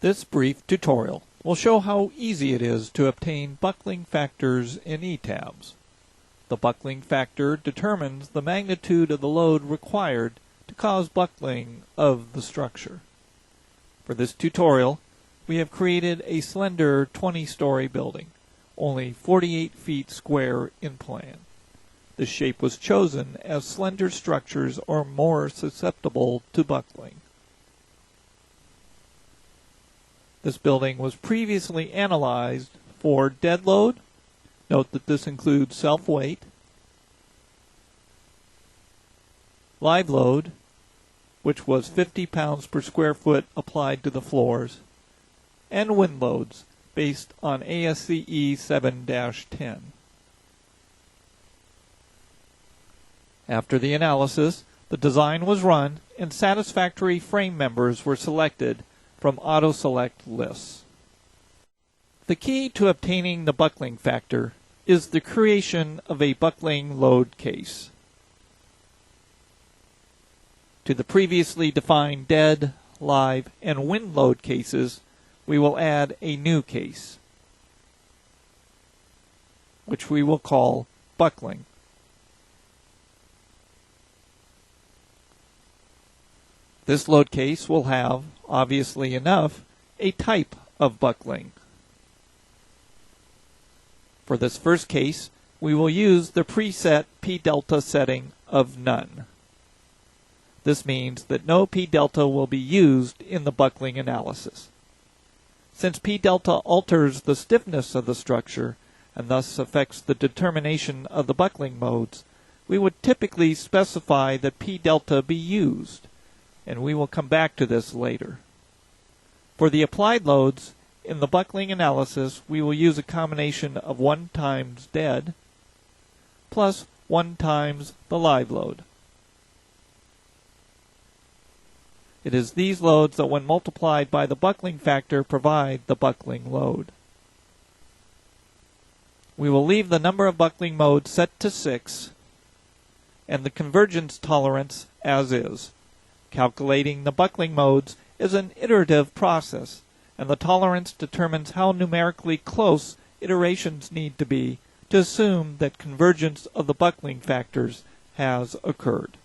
This brief tutorial will show how easy it is to obtain buckling factors in ETABS. The buckling factor determines the magnitude of the load required to cause buckling of the structure. For this tutorial, we have created a slender 20-story building, only 48 feet square in plan. This shape was chosen as slender structures are more susceptible to buckling. This building was previously analyzed for dead load. Note that this includes self-weight, live load, which was 50 pounds per square foot applied to the floors, and wind loads based on ASCE 7-10. After the analysis, the design was run and satisfactory frame members were selected from auto-select lists. The key to obtaining the buckling factor is the creation of a buckling load case. To the previously defined dead, live, and wind load cases, we will add a new case, which we will call buckling. This load case will have, obviously enough, a type of buckling. For this first case, we will use the preset P delta setting of none. This means that no P delta will be used in the buckling analysis. Since P delta alters the stiffness of the structure and thus affects the determination of the buckling modes, we would typically specify that P delta be used, and we will come back to this later. For the applied loads, in the buckling analysis, we will use a combination of 1 times dead plus 1 times the live load. It is these loads that, when multiplied by the buckling factor, provide the buckling load. We will leave the number of buckling modes set to 6 and the convergence tolerance as is. Calculating the buckling modes is an iterative process, and the tolerance determines how numerically close iterations need to be to assume that convergence of the buckling factors has occurred.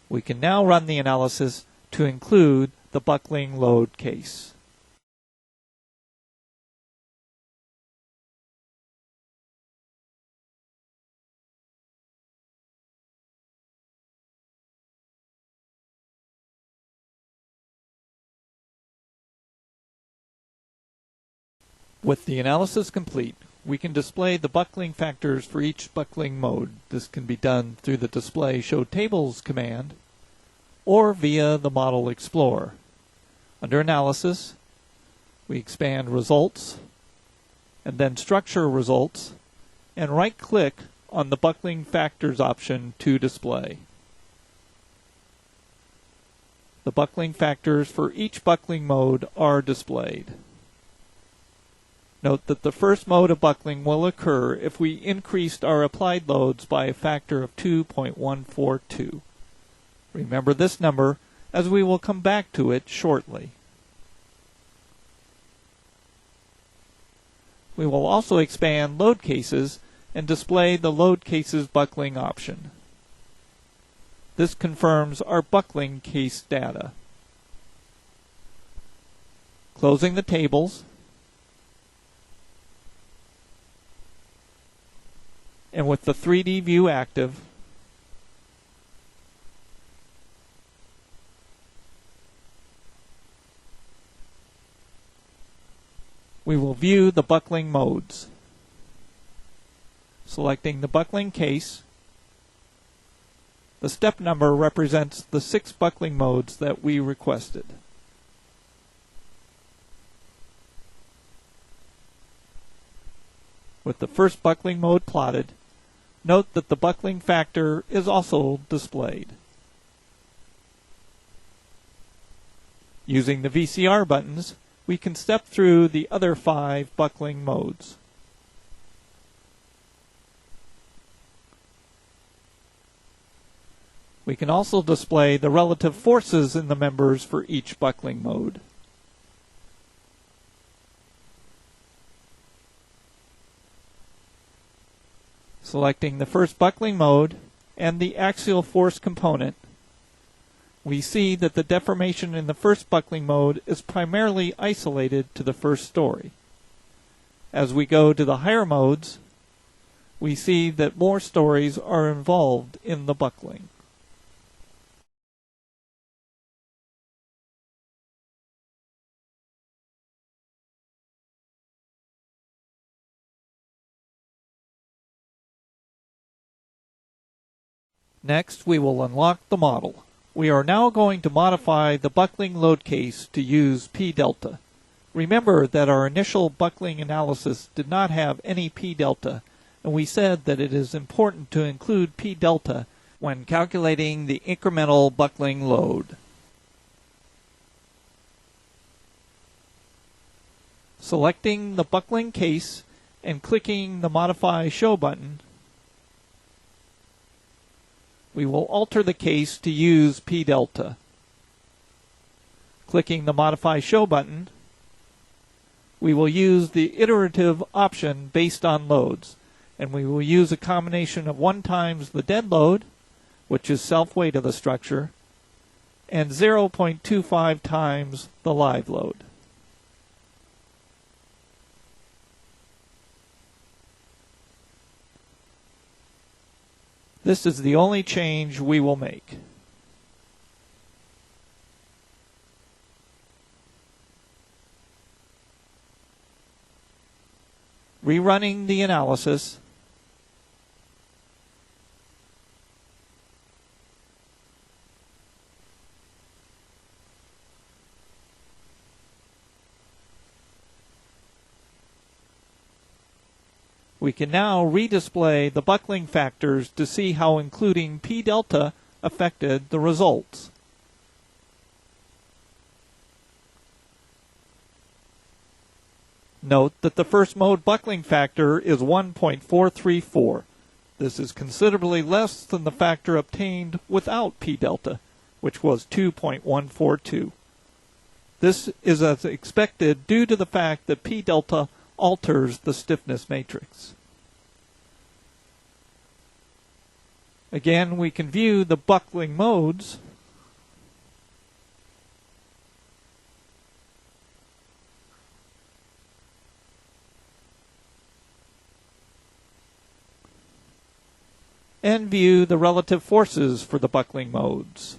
We can now run the analysis to include the buckling load case. With the analysis complete, we can display the buckling factors for each buckling mode. This can be done through the Display Show Tables command or via the Model Explorer. Under Analysis, we expand Results and then Structure Results and right-click on the Buckling Factors option to display. The buckling factors for each buckling mode are displayed. Note that the first mode of buckling will occur if we increased our applied loads by a factor of 2.142. Remember this number, as we will come back to it shortly. We will also expand load cases and display the load cases buckling option. This confirms our buckling case data. Closing the tables, and with the 3D view active, we will view the buckling modes. Selecting the buckling case, the step number represents the 6 buckling modes that we requested. With the first buckling mode plotted, note that the buckling factor is also displayed. Using the VCR buttons, we can step through the other 5 buckling modes. We can also display the relative forces in the members for each buckling mode. Selecting the first buckling mode and the axial force component, we see that the deformation in the first buckling mode is primarily isolated to the first story. As we go to the higher modes, we see that more stories are involved in the buckling. Next, we will unlock the model. We are now going to modify the buckling load case to use P delta. Remember that our initial buckling analysis did not have any P delta, and we said that it is important to include P delta when calculating the incremental buckling load. Selecting the buckling case and clicking the Modify Show button, we will alter the case to use P delta. Clicking the Modify Show button, we will use the iterative option based on loads, and we will use a combination of 1 times the dead load, which is self-weight of the structure, and 0.25 times the live load. This is the only change we will make. Rerunning the analysis, we can now redisplay the buckling factors to see how including P delta affected the results. Note that the first mode buckling factor is 1.434. This is considerably less than the factor obtained without P delta, which was 2.142. This is as expected due to the fact that P delta alters the stiffness matrix. Again, we can view the buckling modes. And view the relative forces for the buckling modes.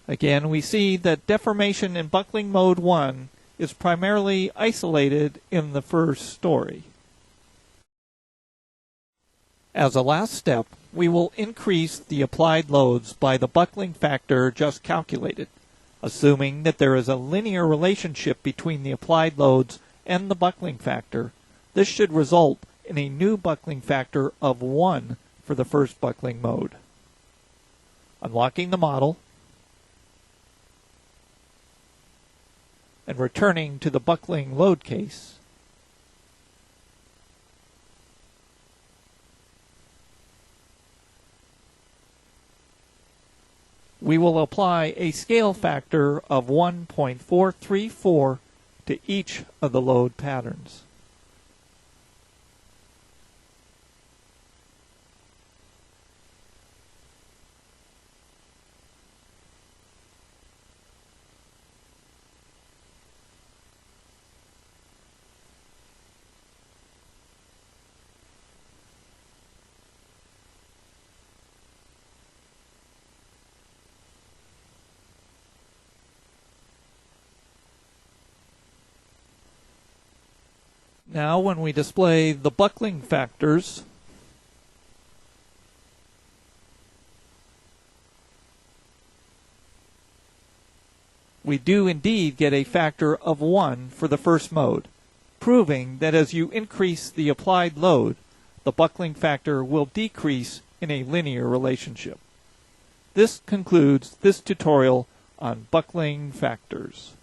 Again, we see that deformation in buckling mode 1 is primarily isolated in the first story. As a last step, we will increase the applied loads by the buckling factor just calculated, assuming that there is a linear relationship between the applied loads and the buckling factor. This should result in a new buckling factor of 1 for the first buckling mode. Unlocking the model and returning to the buckling load case, we will apply a scale factor of 1.434 to each of the load patterns. Now, when we display the buckling factors, we do indeed get a factor of 1 for the first mode, proving that as you increase the applied load, the buckling factor will decrease in a linear relationship. This concludes this tutorial on buckling factors.